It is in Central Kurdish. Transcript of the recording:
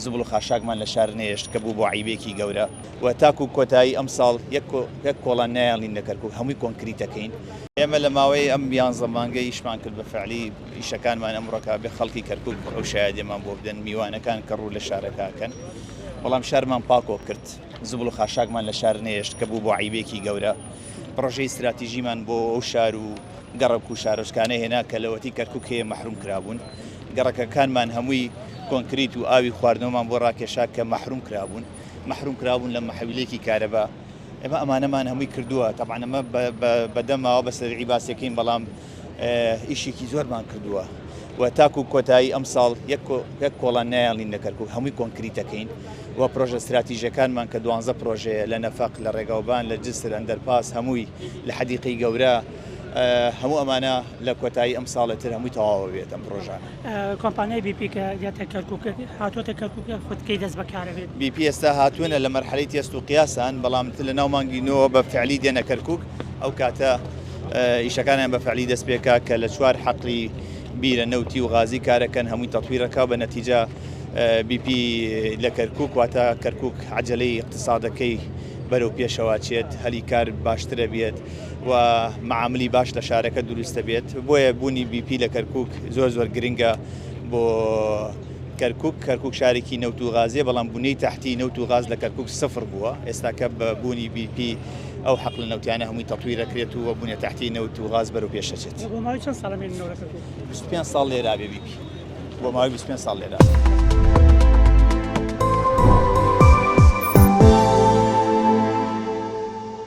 زبل و خاشاکمان لە شار نێشت کە بوو بۆ عیبێکی گەورە و تاکو کۆتایی ئەم ساڵ یەک کۆڵان نایڵین لە کەرکووک هەمووی کۆنکریتەکەین. ئێمە لە ماوەی ئەم 11 مانگە ئیشمان کرد بە فعلی ئیشەکانمان ئەمڕۆکە بێ خەڵکی کەرکووک ئەو شایەدێمان بۆ بدەن میوانەکان کە ڕوو لە شارەکەکەن. بەڵام شارمان پاکۆ کرد زبل و خاشاکمان لە شار نێشت کە بوو بۆ عیبێکی گەورە. پڕۆژەی استراتیژیمان بۆ ئەو شار و گەڕک و شارۆچکانە هێنا کە لەوەتی کەرکووک هەیە مەحروم کرابوون. گەڕەکەکانمان هەمووی کۆنکریت و ئاوی خواردنەوەمان بۆ ڕاکێشا کە مەحروم کرابوون لە مەحەویلێکی کارەبا. ئێمە ئەمانەمان هەمووی کردووە. تەبعاً ئەمە بەدەماوە بەسەرعی باسیەکەین بەڵام ئیشێکی زۆرمان کردووە و تاکو کۆتایی ئەم ساڵ یەک کۆڵان نایڵین لە کەرکووک هەمووی کۆنکریتەکەین و پرۆژە استراتیژیەکانمان کە 12 پرۆژەیە لە نەفەق لە ڕێگاوبان لە جسر ئەندەرپاس هەمووی لە حەدیقەی گەورە هەموو ئەمانە لە کۆتایی ئەم ساڵێتر هەمووی تەواوە بێت ئەم پرۆژانە. کۆمپانیای بیپی کە دێتە کەرکووک هاتوۆتە کەرکووک خودکەی دەست بەکارەبێت. بیپی ئێستا هاتوونە لە مەرحەلەی تێست و قیاسان بەڵام لە ناو مانگینەوە بە فعلی دێنە کەرکووک ئەو کاتە ئیشەکانیان بە فعلی دەست پێکا کە لە 4 حەقلی بیرە نەوتی و غازی کارەکەن هەمووی تەطویرەکە بە نەتیجە بیپی لە کەرکووک واتە کەرکووک عەجەلەی اقتصادەکەی بەرەو پێشەواچێت هەلی کار باشترە بێت و معاملی باش لە شارەکە دروستە بێت. بۆیە بوونی بیپی لە کەرکووک زۆر گرنگە بۆ کەرکووک شارێکی نەوت و غازیە بەڵام بوونەی تاحتی نەوت و غاز لە کەرکووک سفر بووە. ئێستا کە بە بوونی بیپی ئەو حەقل نەوتیانە هەمووی تەطویرەکرێت و بوونە تاحتی نەوت و غاز بەرەو پێشەچێت. بۆ ماوەی چەند ساڵە مێننەوە لە کەرکووک؟ 25 ساڵ لێرا بێ بیپی بۆ ماوەی 25 ساڵ لێرا.